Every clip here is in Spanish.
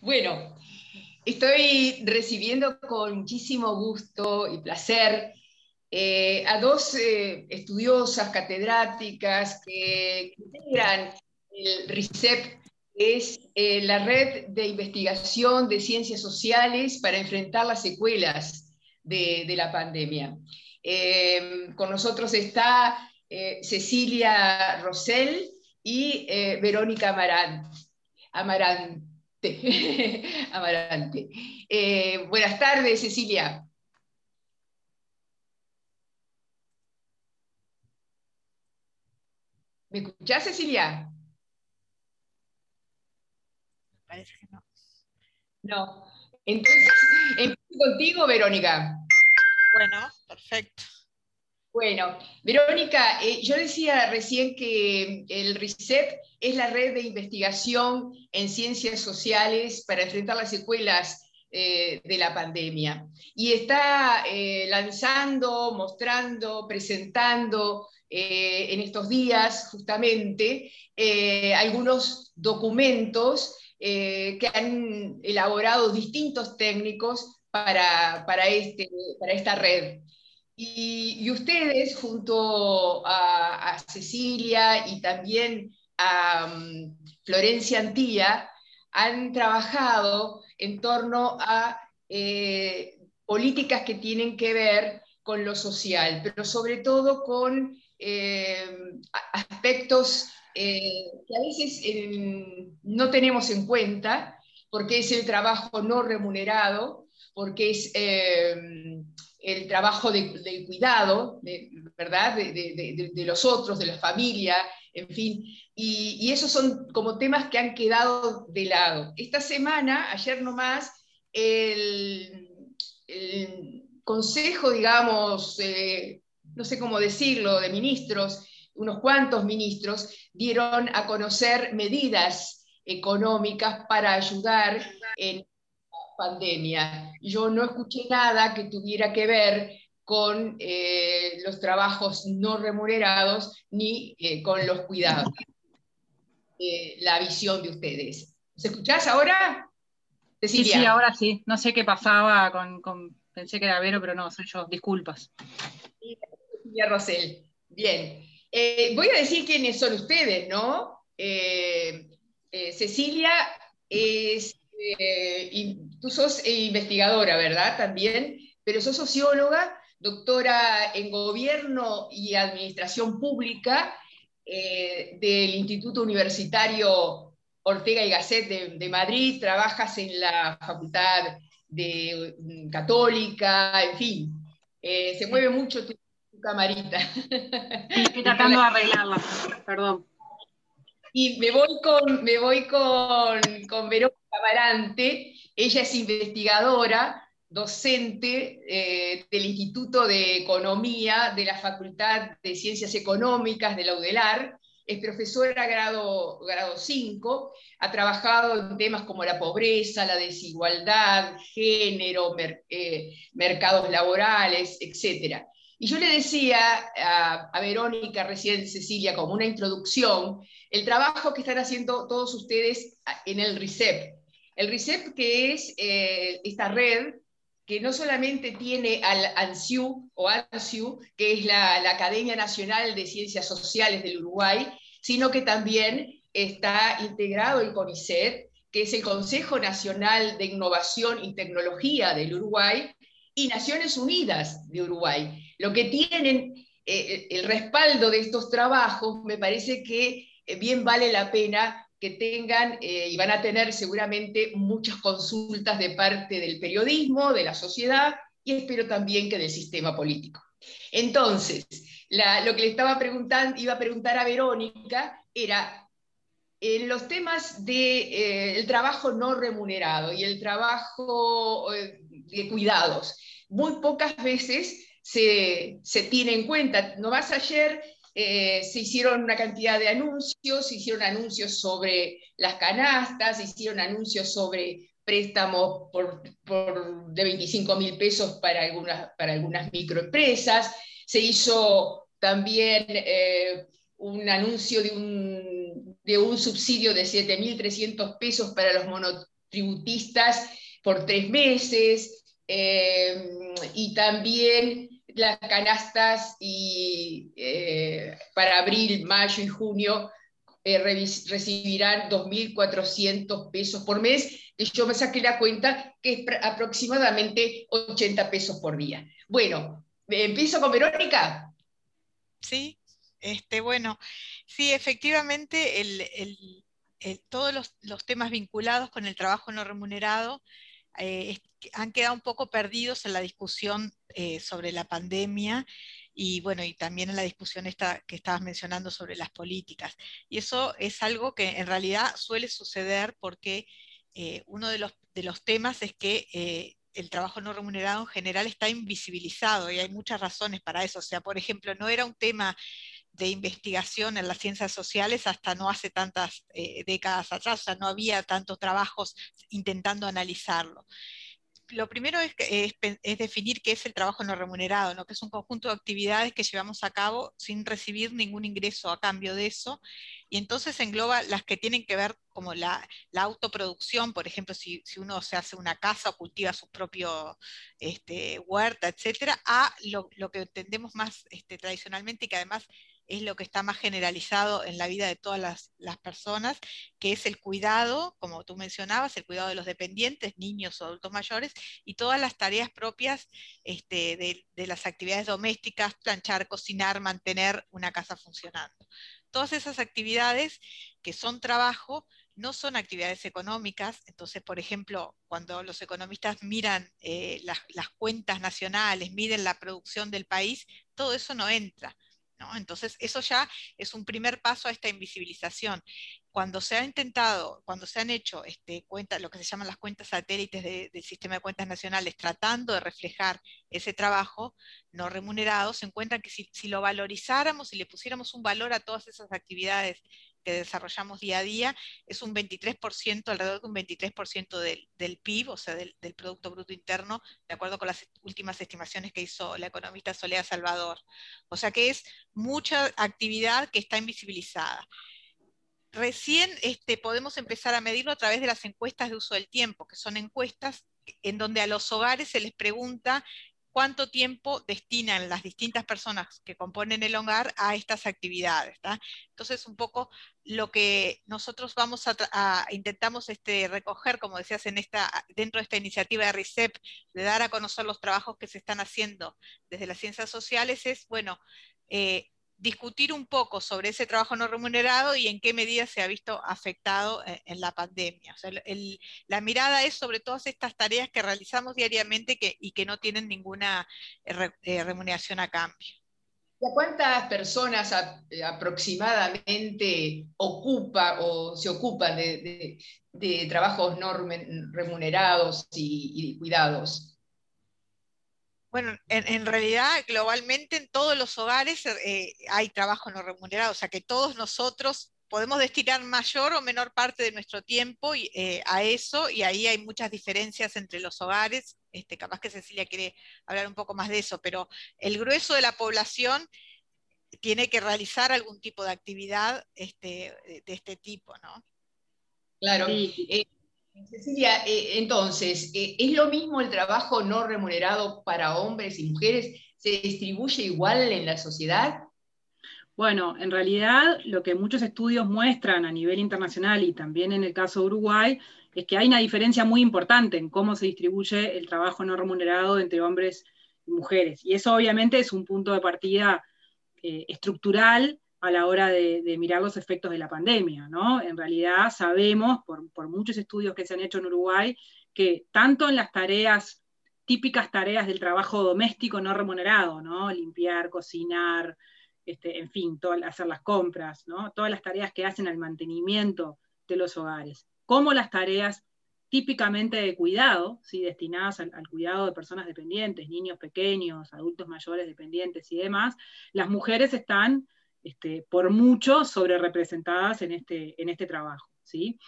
Bueno, estoy recibiendo con muchísimo gusto y placer a dos estudiosas catedráticas que integran el RICEP, que es la Red de Investigación de Ciencias Sociales para enfrentar las secuelas de la pandemia. Con nosotros está Cecilia Rosell y Verónica Amarante. Amarante. Buenas tardes, Cecilia. ¿Me escuchás, Cecilia? Parece que no. No. Entonces, empiezo contigo, Verónica. Bueno, perfecto. Bueno, Verónica, yo decía recién que el RICEP es la red de investigación en ciencias sociales para enfrentar las secuelas de la pandemia. Y está lanzando, mostrando, presentando en estos días justamente algunos documentos que han elaborado distintos técnicos para esta red. Y ustedes, junto a Cecilia y también a Florencia Antía, han trabajado en torno a políticas que tienen que ver con lo social, pero sobre todo con aspectos que a veces no tenemos en cuenta, porque es el trabajo no remunerado, porque es el trabajo del cuidado, ¿verdad? De los otros, de la familia, en fin. Y esos son como temas que han quedado de lado. Esta semana, ayer nomás, el Consejo, digamos, no sé cómo decirlo, de ministros, unos cuantos ministros, dieron a conocer medidas económicas para ayudar en pandemia. Yo no escuché nada que tuviera que ver con los trabajos no remunerados ni con los cuidados. La visión de ustedes. ¿Se escuchás ahora, Cecilia? Sí, ahora sí. No sé qué pasaba pensé que era Vero, pero no, soy yo. Disculpas. Cecilia Rosell. Bien. Voy a decir quiénes son ustedes, ¿no? Cecilia es tú sos investigadora, ¿verdad? También, pero sos socióloga, doctora en Gobierno y Administración Pública del Instituto Universitario Ortega y Gasset de Madrid, trabajas en la Facultad de Católica, en fin, se mueve mucho tu camarita. Sí, estoy tratando de arreglarla, perdón. Y me voy con Verónica Amarante. Ella es investigadora, docente del Instituto de Economía de la Facultad de Ciencias Económicas de la UDELAR. Es profesora grado 5, ha trabajado en temas como la pobreza, la desigualdad, género, mercados laborales, etc. Y yo le decía a Verónica recién, Cecilia, como una introducción, el trabajo que están haciendo todos ustedes en el RICEP. El RICEP, que es esta red que no solamente tiene al ANSIU, que es la Academia Nacional de Ciencias Sociales del Uruguay, sino que también está integrado el CONICET, que es el Consejo Nacional de Innovación y Tecnología del Uruguay, y Naciones Unidas de Uruguay. Lo que tienen el respaldo de estos trabajos, me parece que bien vale la pena que tengan, y van a tener seguramente muchas consultas de parte del periodismo, de la sociedad, y espero también que del sistema político. Entonces, lo que le iba a preguntar a Verónica era, en los temas del trabajo no remunerado y el trabajo de cuidados, muy pocas veces se tiene en cuenta. Nomás ayer se hicieron una cantidad de anuncios, se hicieron anuncios sobre las canastas, se hicieron anuncios sobre préstamos de 25.000 pesos para algunas microempresas, se hizo también un anuncio de un subsidio de 7.300 pesos para los tributistas por 3 meses, y también las canastas para abril, mayo y junio recibirán 2.400 pesos por mes, que yo me saqué la cuenta que es aproximadamente 80 pesos por día. Bueno, ¿empiezo con Verónica? Sí, bueno, sí, efectivamente, todos los temas vinculados con el trabajo no remunerado han quedado un poco perdidos en la discusión sobre la pandemia y bueno, y también en la discusión esta que estabas mencionando sobre las políticas. Y eso es algo que en realidad suele suceder porque uno de los temas es que el trabajo no remunerado en general está invisibilizado y hay muchas razones para eso. O sea, por ejemplo, no era un tema de investigación en las ciencias sociales hasta no hace tantas décadas atrás, o sea, no había tantos trabajos intentando analizarlo. Lo primero es definir qué es el trabajo no remunerado, ¿no? Que es un conjunto de actividades que llevamos a cabo sin recibir ningún ingreso a cambio de eso, y entonces engloba las que tienen que ver como la autoproducción, por ejemplo, si uno se hace una casa o cultiva su propio huerta, etcétera, a lo que entendemos más tradicionalmente y que además es lo que está más generalizado en la vida de todas las personas, que es el cuidado, como tú mencionabas, el cuidado de los dependientes, niños o adultos mayores, y todas las tareas propias de las actividades domésticas, planchar, cocinar, mantener una casa funcionando. Todas esas actividades que son trabajo no son actividades económicas. Entonces, por ejemplo, cuando los economistas miran las cuentas nacionales, miden la producción del país, todo eso no entra, ¿no? Entonces, eso ya es un primer paso a esta invisibilización. Cuando se ha intentado, cuando se han hecho lo que se llaman las cuentas satélites del sistema de cuentas nacionales, tratando de reflejar ese trabajo no remunerado, se encuentran que si lo valorizáramos, si le pusiéramos un valor a todas esas actividades que desarrollamos día a día, es un 23%, alrededor de un 23% del PIB, o sea, del Producto Bruto Interno, de acuerdo con las últimas estimaciones que hizo la economista Soledad Salvador. O sea que es mucha actividad que está invisibilizada. Recién podemos empezar a medirlo a través de las encuestas de uso del tiempo, que son encuestas en donde a los hogares se les pregunta cuánto tiempo destinan las distintas personas que componen el hogar a estas actividades, ¿tá? Entonces, un poco lo que nosotros vamos intentamos recoger, como decías, dentro de esta iniciativa de RICEP, de dar a conocer los trabajos que se están haciendo desde las ciencias sociales, es, bueno, discutir un poco sobre ese trabajo no remunerado y en qué medida se ha visto afectado en la pandemia. O sea, la mirada es sobre todas estas tareas que realizamos diariamente y que no tienen ninguna remuneración a cambio. ¿Cuántas personas aproximadamente se ocupan de trabajos no remunerados y cuidados? Bueno, en realidad, globalmente en todos los hogares hay trabajo no remunerado, o sea que todos nosotros podemos destinar mayor o menor parte de nuestro tiempo a eso, y ahí hay muchas diferencias entre los hogares. Capaz que Cecilia quiere hablar un poco más de eso, pero el grueso de la población tiene que realizar algún tipo de actividad de este tipo, ¿no? Claro. Sí. Cecilia, entonces, ¿es lo mismo el trabajo no remunerado para hombres y mujeres? ¿Se distribuye igual en la sociedad? Bueno, en realidad lo que muchos estudios muestran a nivel internacional y también en el caso de Uruguay es que hay una diferencia muy importante en cómo se distribuye el trabajo no remunerado entre hombres y mujeres. Y eso obviamente es un punto de partida estructural a la hora de mirar los efectos de la pandemia, ¿no? En realidad sabemos, por muchos estudios que se han hecho en Uruguay, que tanto en las típicas tareas del trabajo doméstico no remunerado, ¿no? Limpiar, cocinar, en fin, hacer las compras, ¿no? Todas las tareas que hacen al mantenimiento de los hogares, como las tareas típicamente de cuidado, ¿sí? Destinadas al cuidado de personas dependientes, niños pequeños, adultos mayores dependientes y demás, las mujeres están por mucho sobre representadas en este trabajo, ¿sí?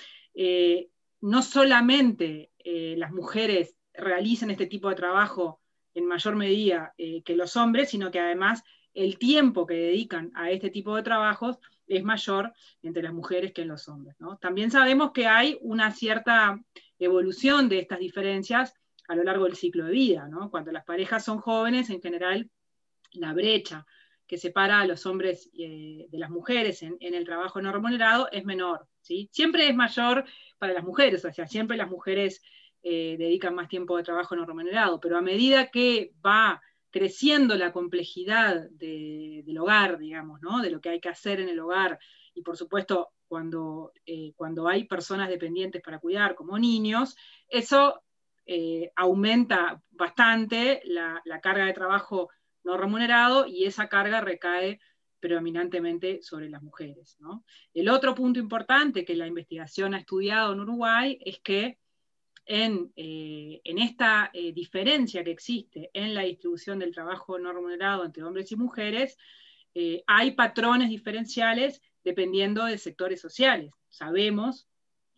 No solamente las mujeres realizan este tipo de trabajo en mayor medida que los hombres, sino que además el tiempo que dedican a este tipo de trabajos es mayor entre las mujeres que en los hombres, ¿no? También sabemos que hay una cierta evolución de estas diferencias a lo largo del ciclo de vida, ¿no? Cuando las parejas son jóvenes, en general, la brecha que separa a los hombres de las mujeres en el trabajo no remunerado es menor, ¿sí? Siempre es mayor para las mujeres, o sea, siempre las mujeres dedican más tiempo de trabajo no remunerado, pero a medida que va creciendo la complejidad del hogar, digamos, ¿no? De lo que hay que hacer en el hogar, y por supuesto cuando hay personas dependientes para cuidar, como niños, eso aumenta bastante la carga de trabajo no remunerado, y esa carga recae predominantemente sobre las mujeres, ¿no? El otro punto importante que la investigación ha estudiado en Uruguay es que en esta diferencia que existe en la distribución del trabajo no remunerado entre hombres y mujeres, hay patrones diferenciales dependiendo de sectores sociales. Sabemos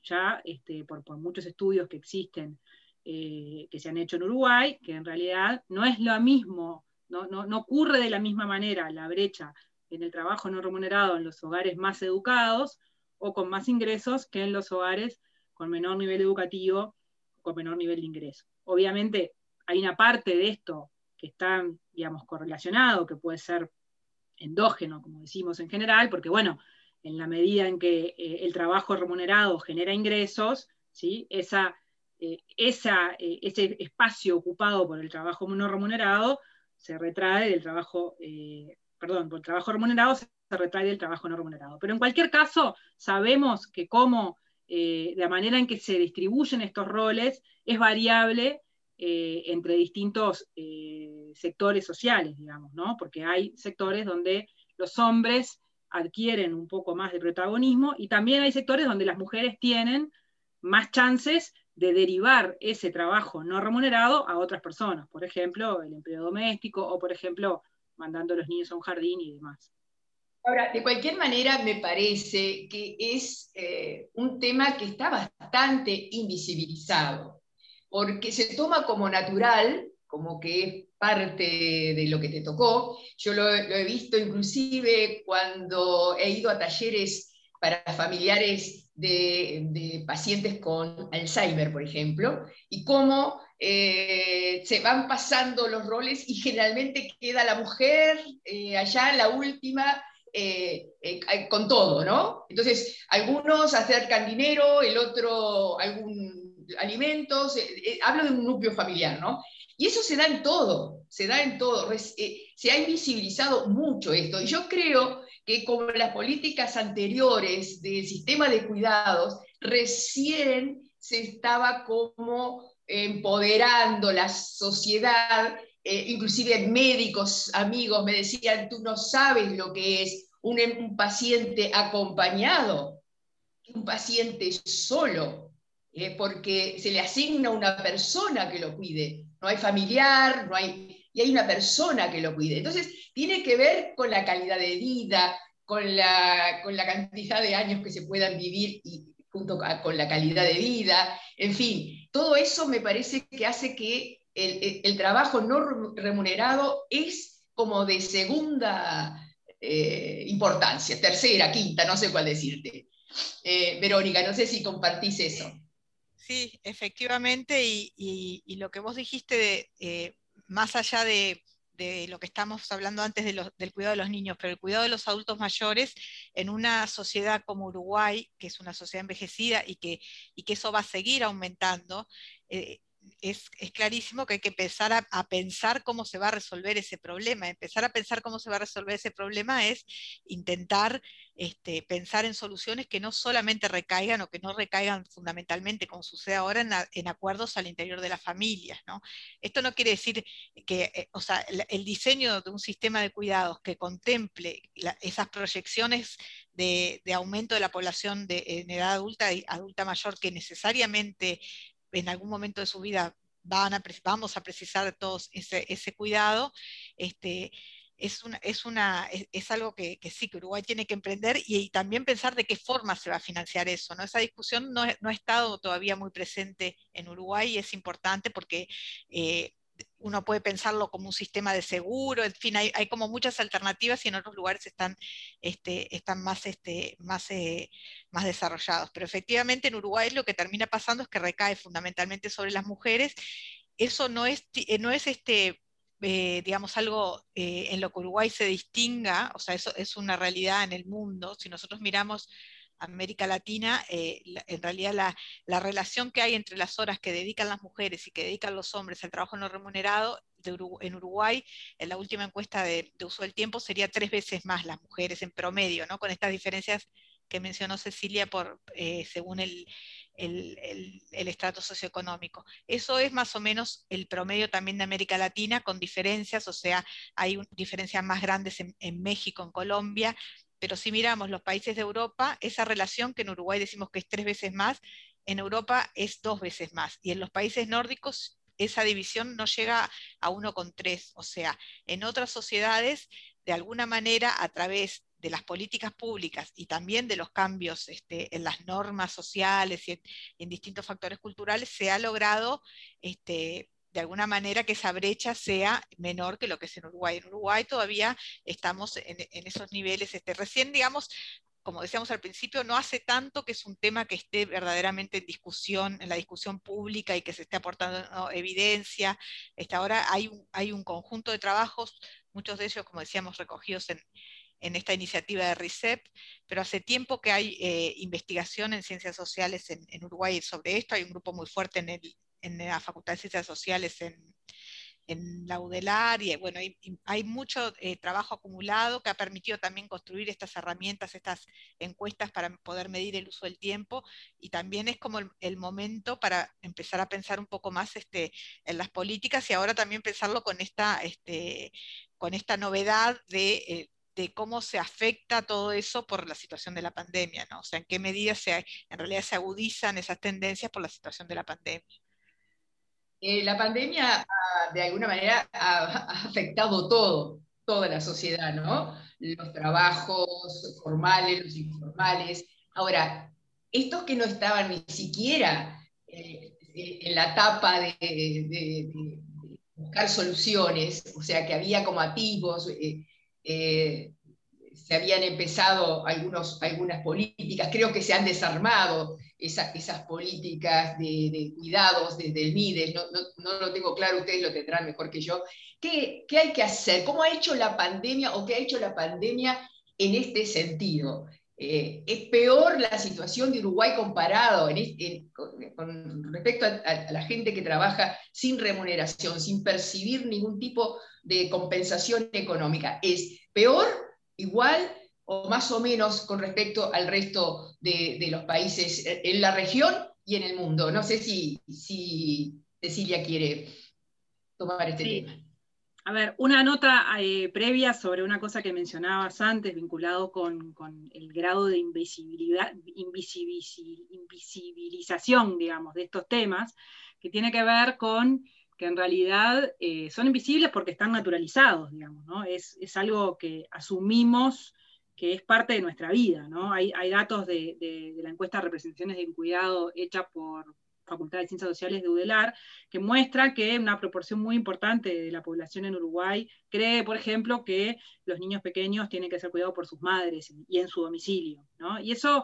ya por muchos estudios que existen, que se han hecho en Uruguay, que en realidad no es lo mismo, no ocurre de la misma manera la brecha en el trabajo no remunerado en los hogares más educados o con más ingresos que en los hogares con menor nivel educativo, con menor nivel de ingreso. Obviamente hay una parte de esto que está, digamos, correlacionado, que puede ser endógeno, como decimos en general, porque bueno, en la medida en que el trabajo remunerado genera ingresos, ¿sí? Ese espacio ocupado por el trabajo no remunerado se retrae del trabajo, por el trabajo remunerado se retrae del trabajo no remunerado. Pero en cualquier caso, sabemos que la manera en que se distribuyen estos roles es variable entre distintos sectores sociales, digamos, ¿no? Porque hay sectores donde los hombres adquieren un poco más de protagonismo, y también hay sectores donde las mujeres tienen más chances de derivar ese trabajo no remunerado a otras personas, por ejemplo, el empleo doméstico, o por ejemplo, mandando a los niños a un jardín y demás. Ahora, de cualquier manera, me parece que es un tema que está bastante invisibilizado, porque se toma como natural, como que es parte de lo que te tocó. Yo lo he visto inclusive cuando he ido a talleres para familiares de pacientes con Alzheimer, por ejemplo, y cómo se van pasando los roles y generalmente queda la mujer allá la última, con todo, ¿no? Entonces, algunos acercan dinero, el otro algún alimentos, hablo de un núcleo familiar, ¿no? Y eso se da en todo, se da en todo. Se ha invisibilizado mucho esto. Y yo creo que como las políticas anteriores del sistema de cuidados, recién se estaba como empoderando la sociedad, inclusive médicos, amigos me decían, tú no sabes lo que es un paciente acompañado, un paciente solo, porque se le asigna una persona que lo cuide, no hay familiar, y hay una persona que lo cuide. Entonces, tiene que ver con la calidad de vida, con la cantidad de años que se puedan vivir y junto con la calidad de vida, en fin, todo eso me parece que hace que el trabajo no remunerado es como de segunda importancia, tercera, quinta, no sé cuál decirte. Verónica, no sé si compartís eso. Sí, efectivamente, y lo que vos dijiste, más allá de lo que estamos hablando antes del cuidado de los niños, pero el cuidado de los adultos mayores en una sociedad como Uruguay, que es una sociedad envejecida y que eso va a seguir aumentando, es clarísimo que hay que empezar a pensar cómo se va a resolver ese problema. Empezar a pensar cómo se va a resolver ese problema es intentar pensar en soluciones que no solamente recaigan o que no recaigan fundamentalmente, como sucede ahora, en acuerdos al interior de las familias, ¿no? Esto no quiere decir que, o sea, el diseño de un sistema de cuidados que contemple esas proyecciones de aumento de la población en edad adulta y adulta mayor que necesariamente en algún momento de su vida vamos a precisar todos ese cuidado, es algo que sí, que Uruguay tiene que emprender y también pensar de qué forma se va a financiar eso, ¿no? Esa discusión no ha estado todavía muy presente en Uruguay y es importante porque uno puede pensarlo como un sistema de seguro, en fin, hay como muchas alternativas y en otros lugares están más desarrollados. Pero efectivamente en Uruguay lo que termina pasando es que recae fundamentalmente sobre las mujeres. Eso no es digamos, algo en lo que Uruguay se distinga, o sea, eso es una realidad en el mundo. Si nosotros miramos América Latina, en realidad la relación que hay entre las horas que dedican las mujeres y que dedican los hombres al trabajo no remunerado en Uruguay, en la última encuesta de uso del tiempo, sería 3 veces más las mujeres en promedio, ¿no? Con estas diferencias que mencionó Cecilia según el estrato socioeconómico. Eso es más o menos el promedio también de América Latina, con diferencias, o sea, hay diferencias más grandes en México, en Colombia, pero si miramos los países de Europa, esa relación que en Uruguay decimos que es 3 veces más, en Europa es 2 veces más, y en los países nórdicos esa división no llega a 1,3, o sea, en otras sociedades, de alguna manera, a través de las políticas públicas y también de los cambios en las normas sociales y en distintos factores culturales, se ha logrado de alguna manera que esa brecha sea menor que lo que es en Uruguay. En Uruguay todavía estamos en esos niveles, recién, digamos, como decíamos al principio, no hace tanto que es un tema que esté verdaderamente en discusión, en la discusión pública y que se esté aportando, ¿no?, evidencia. Ahora hay un conjunto de trabajos, muchos de ellos, como decíamos, recogidos en esta iniciativa de RICEP, pero hace tiempo que hay investigación en ciencias sociales en Uruguay sobre esto. Hay un grupo muy fuerte en la Facultad de Ciencias Sociales en la UDELAR, y bueno, hay mucho trabajo acumulado que ha permitido también construir estas herramientas, estas encuestas para poder medir el uso del tiempo, y también es como el momento para empezar a pensar un poco más en las políticas, y ahora también pensarlo con esta novedad de cómo se afecta todo eso por la situación de la pandemia, ¿no? O sea, en qué medida en realidad se agudizan esas tendencias por la situación de la pandemia. La pandemia, de alguna manera, ha afectado toda la sociedad, ¿no? Los trabajos formales, los informales. Ahora, estos que no estaban ni siquiera en la etapa de buscar soluciones, o sea, que había como atisbos, se habían empezado algunas políticas, creo que se han desarmado esas políticas de cuidados desde el MIDES, no lo tengo claro, ustedes lo tendrán mejor que yo. ¿Qué hay que hacer? ¿Cómo ha hecho la pandemia o qué ha hecho la pandemia en este sentido? ¿Es peor la situación de Uruguay comparado con respecto a la gente que trabaja sin remuneración, sin percibir ningún tipo de compensación económica? ¿Es peor, igual o más o menos con respecto al resto de los países en la región y en el mundo? No sé si Cecilia quiere tomar este tema. A ver, una nota previa sobre una cosa que mencionabas antes, vinculado con el grado de invisibilización, digamos, de estos temas, que tiene que ver con que en realidad son invisibles porque están naturalizados, digamos, ¿no? Es algo que asumimos que es parte de nuestra vida, ¿no? Hay datos de la encuesta de representaciones de cuidado hecha por Facultad de Ciencias Sociales de UDELAR, que muestra que una proporción muy importante de la población en Uruguay cree, por ejemplo, que los niños pequeños tienen que ser cuidados por sus madres y en su domicilio, ¿no? Y eso,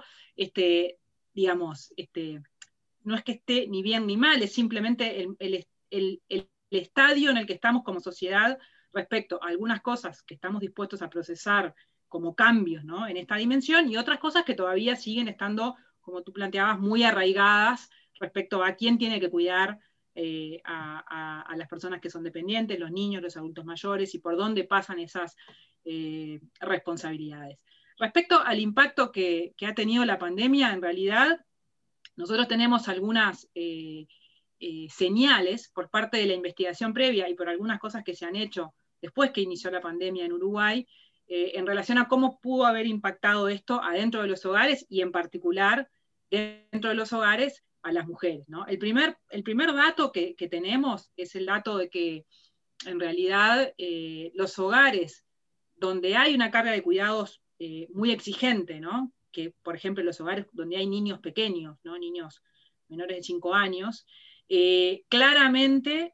digamos, no es que esté ni bien ni mal, es simplemente el estadio en el que estamos como sociedad respecto a algunas cosas que estamos dispuestos a procesar como cambios, ¿no?, en esta dimensión, y otras cosas que todavía siguen estando, como tú planteabas, muy arraigadas respecto a quién tiene que cuidar a las personas que son dependientes, los niños, los adultos mayores, y por dónde pasan esas responsabilidades. Respecto al impacto que ha tenido la pandemia, en realidad nosotros tenemos algunas señales por parte de la investigación previa y por algunas cosas que se han hecho después que inició la pandemia en Uruguay, en relación a cómo pudo haber impactado esto adentro de los hogares, y en particular dentro de los hogares a las mujeres, ¿no? El primer dato que tenemos es el dato de que en realidad los hogares donde hay una carga de cuidados muy exigente, ¿no?, que por ejemplo los hogares donde hay niños pequeños, ¿no?, niños menores de 5 años, claramente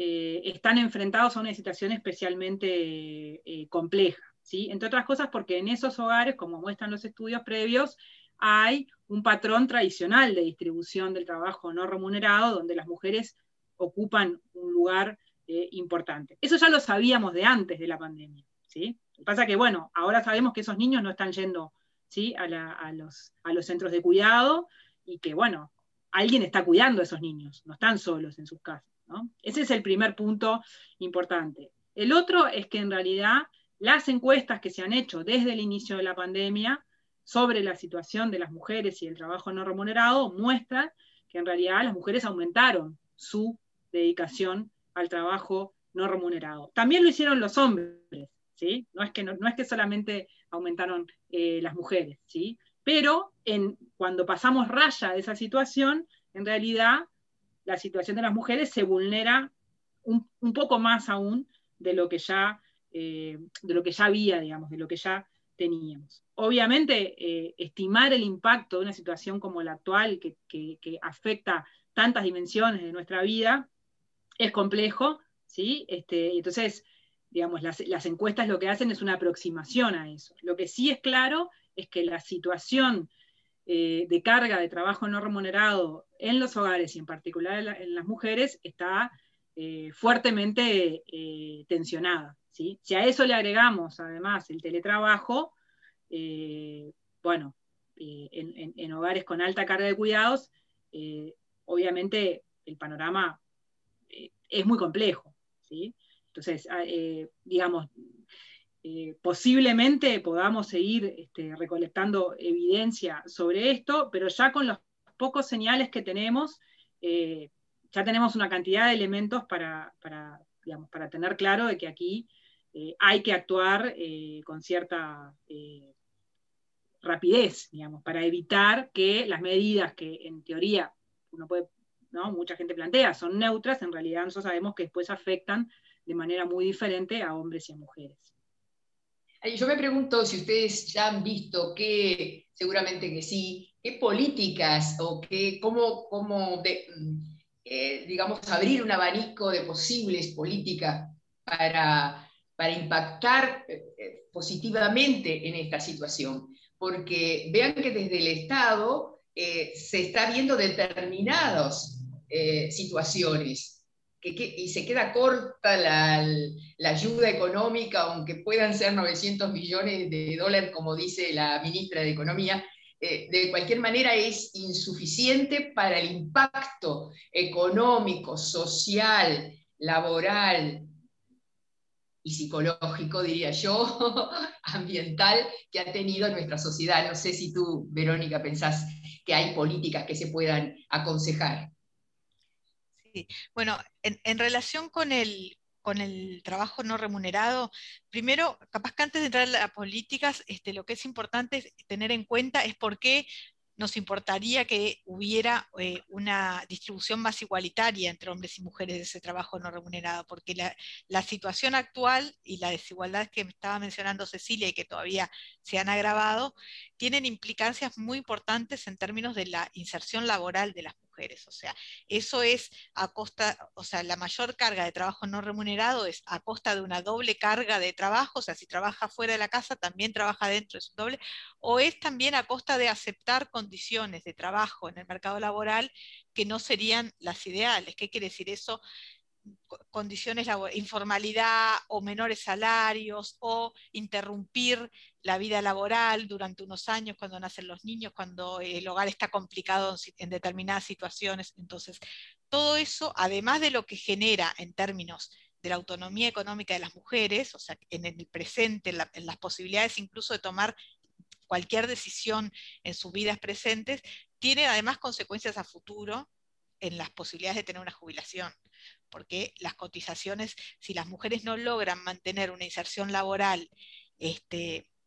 están enfrentados a una situación especialmente compleja, ¿sí? Entre otras cosas porque en esos hogares, como muestran los estudios previos, hay un patrón tradicional de distribución del trabajo no remunerado, donde las mujeres ocupan un lugar importante. Eso ya lo sabíamos de antes de la pandemia, ¿sí? Lo que pasa que, bueno, ahora sabemos que esos niños no están yendo, ¿sí?, a los centros de cuidado, y que, bueno, alguien está cuidando a esos niños, no están solos en sus casas, ¿no? Ese es el primer punto importante. El otro es que en realidad las encuestas que se han hecho desde el inicio de la pandemia sobre la situación de las mujeres y el trabajo no remunerado muestran que en realidad las mujeres aumentaron su dedicación al trabajo no remunerado. También lo hicieron los hombres, ¿sí? No es que solamente aumentaron las mujeres, ¿sí? Pero cuando pasamos raya de esa situación, en realidad la situación de las mujeres se vulnera un poco más aún de lo que ya había, digamos, de lo que ya teníamos. Obviamente, estimar el impacto de una situación como la actual, que afecta tantas dimensiones de nuestra vida, es complejo, ¿sí? Entonces, digamos, las encuestas lo que hacen es una aproximación a eso. Lo que sí es claro es que la situación de carga de trabajo no remunerado en los hogares y en particular en las mujeres está fuertemente tensionada, ¿sí? Si a eso le agregamos además el teletrabajo, bueno, en hogares con alta carga de cuidados, obviamente el panorama es muy complejo, ¿sí? Entonces, digamos, posiblemente podamos seguir recolectando evidencia sobre esto, pero ya con los pocos señales que tenemos, ya tenemos una cantidad de elementos digamos, para tener claro de que aquí hay que actuar con cierta rapidez, digamos, para evitar que las medidas que en teoría uno puede, ¿no?, mucha gente plantea, son neutras, en realidad nosotros sabemos que después afectan de manera muy diferente a hombres y a mujeres. Yo me pregunto si ustedes ya han visto que, seguramente que sí, qué políticas o digamos, abrir un abanico de posibles políticas para impactar positivamente en esta situación. Porque vean que desde el Estado se está viendo determinadas situaciones y se queda corta la ayuda económica, aunque puedan ser 900 millones de dólares, como dice la ministra de Economía. De cualquier manera es insuficiente para el impacto económico, social, laboral y psicológico, diría yo, ambiental, que ha tenido nuestra sociedad. No sé si tú, Verónica, pensás que hay políticas que se puedan aconsejar. Sí. Bueno, en relación con el trabajo no remunerado, primero, capaz que antes de entrar a las políticas, lo que es importante tener en cuenta es por qué nos importaría que hubiera una distribución más igualitaria entre hombres y mujeres de ese trabajo no remunerado, porque la situación actual y la desigualdad que me estaba mencionando Cecilia y que todavía se han agravado, tienen implicancias muy importantes en términos de la inserción laboral de las mujeres. O sea, eso es a costa, o sea, la mayor carga de trabajo no remunerado es a costa de una doble carga de trabajo, o sea, si trabaja fuera de la casa, también trabaja dentro, es un doble, o es también a costa de aceptar condiciones de trabajo en el mercado laboral que no serían las ideales. ¿Qué quiere decir eso? Condiciones informalidad o menores salarios o interrumpir la vida laboral durante unos años cuando nacen los niños, cuando el hogar está complicado en determinadas situaciones. Entonces, todo eso, además de lo que genera en términos de la autonomía económica de las mujeres, o sea, en el presente, en las posibilidades incluso de tomar cualquier decisión en sus vidas presentes, tiene además consecuencias a futuro en las posibilidades de tener una jubilación, porque las cotizaciones, si las mujeres no logran mantener una inserción laboral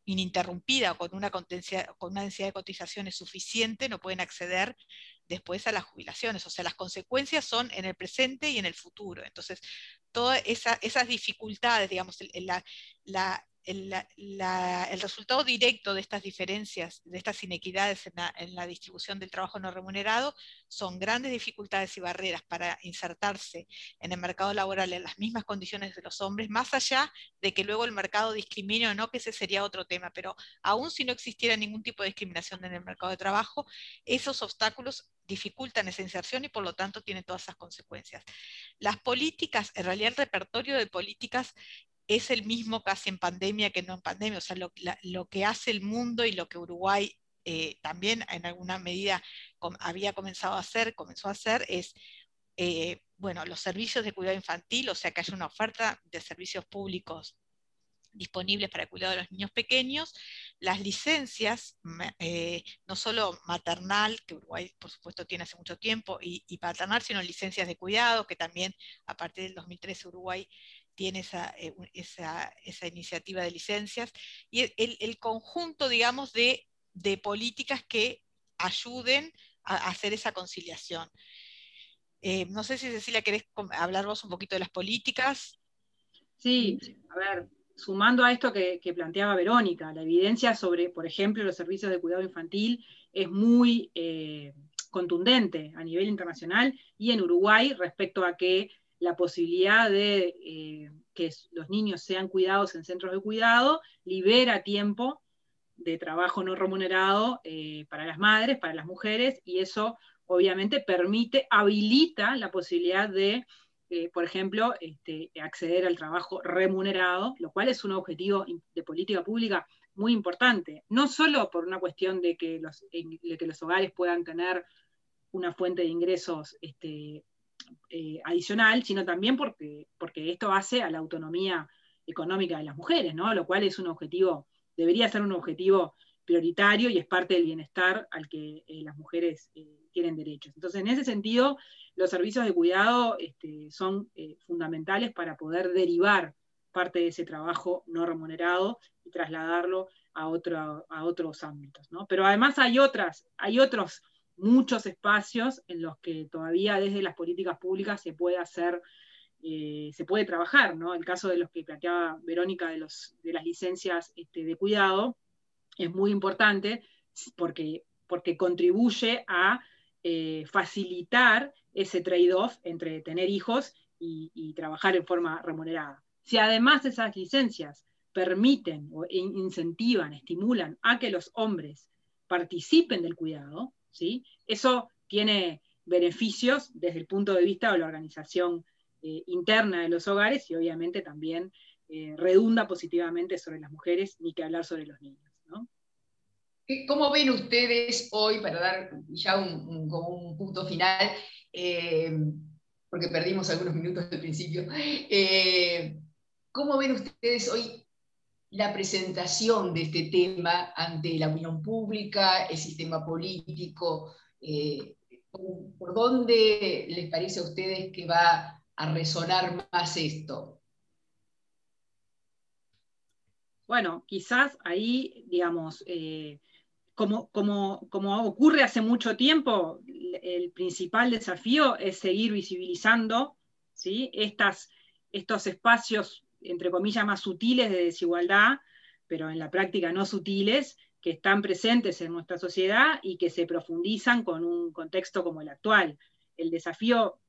ininterrumpida o con una densidad de cotizaciones suficiente, no pueden acceder después a las jubilaciones. O sea, las consecuencias son en el presente y en el futuro. Entonces, todas esas dificultades, digamos, el resultado directo de estas diferencias, de estas inequidades en la distribución del trabajo no remunerado, son grandes dificultades y barreras para insertarse en el mercado laboral en las mismas condiciones de los hombres, más allá de que luego el mercado discrimine o no, que ese sería otro tema, pero aún si no existiera ningún tipo de discriminación en el mercado de trabajo, esos obstáculos dificultan esa inserción y por lo tanto tienen todas esas consecuencias. Las políticas, en realidad el repertorio de políticas es el mismo casi en pandemia que no en pandemia, o sea, lo que hace el mundo y lo que Uruguay también en alguna medida había comenzó a hacer es, bueno, los servicios de cuidado infantil, o sea, que haya una oferta de servicios públicos disponibles para el cuidado de los niños pequeños, las licencias, no solo maternal, que Uruguay por supuesto tiene hace mucho tiempo, y paternal, sino licencias de cuidado, que también a partir del 2013 Uruguay tiene esa iniciativa de licencias, y el conjunto, digamos, de políticas que ayuden a hacer esa conciliación. No sé si Cecilia querés hablar vos un poquito de las políticas. Sí, a ver, sumando a esto que planteaba Verónica, la evidencia sobre, por ejemplo, los servicios de cuidado infantil es muy contundente a nivel internacional y en Uruguay respecto a que la posibilidad de que los niños sean cuidados en centros de cuidado libera tiempo de trabajo no remunerado para las madres, para las mujeres, y eso obviamente habilita la posibilidad de por ejemplo, acceder al trabajo remunerado, lo cual es un objetivo de política pública muy importante, no solo por una cuestión de que los hogares puedan tener una fuente de ingresos adicional, sino también porque esto hace a la autonomía económica de las mujeres, ¿no? Lo cual es un objetivo, debería ser un objetivo prioritario y es parte del bienestar al que las mujeres tienen derechos. Entonces, en ese sentido, los servicios de cuidado son fundamentales para poder derivar parte de ese trabajo no remunerado y trasladarlo a otros ámbitos, ¿no? Pero además hay otros muchos espacios en los que todavía desde las políticas públicas se puede hacer, se puede trabajar, ¿no? El caso de los que planteaba Verónica de las licencias de cuidado es muy importante porque contribuye a facilitar ese trade-off entre tener hijos y trabajar en forma remunerada. Si además esas licencias permiten o incentivan, estimulan a que los hombres participen del cuidado, ¿sí? Eso tiene beneficios desde el punto de vista de la organización interna de los hogares y obviamente también redunda positivamente sobre las mujeres, ni que hablar sobre los niños, ¿no? ¿Cómo ven ustedes hoy, para dar ya como un punto final, porque perdimos algunos minutos al principio, ¿cómo ven ustedes hoy la presentación de este tema ante la opinión pública, el sistema político? ¿Por dónde les parece a ustedes que va a resonar más esto? Bueno, quizás ahí, digamos, como ocurre hace mucho tiempo, el principal desafío es seguir visibilizando, ¿sí? Estos espacios, entre comillas, más sutiles de desigualdad, pero en la práctica no sutiles, que están presentes en nuestra sociedad y que se profundizan con un contexto como el actual. El desafío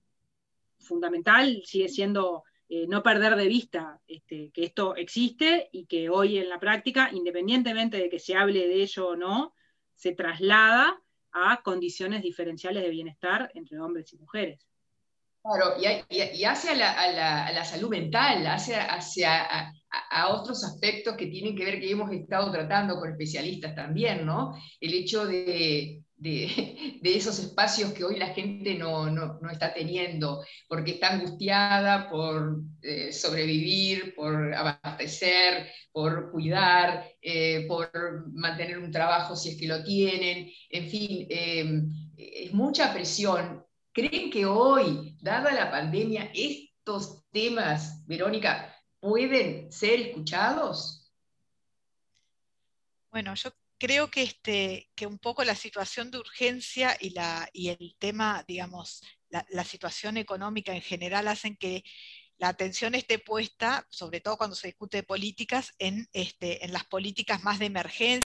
fundamental sigue siendo no perder de vista que esto existe y que hoy en la práctica, independientemente de que se hable de ello o no, se traslada a condiciones diferenciales de bienestar entre hombres y mujeres. Claro, y hacia la salud mental, a otros aspectos que tienen que ver, que hemos estado tratando con especialistas también, ¿no? El hecho de esos espacios que hoy la gente no está teniendo, porque está angustiada por sobrevivir, por abastecer, por cuidar, por mantener un trabajo si es que lo tienen, en fin, es mucha presión. ¿Creen que hoy, dada la pandemia, estos temas, Verónica, pueden ser escuchados? Bueno, yo creo que un poco la situación de urgencia y el tema, digamos, la situación económica en general hacen que la atención esté puesta, sobre todo cuando se discute de políticas, en las políticas más de emergencia,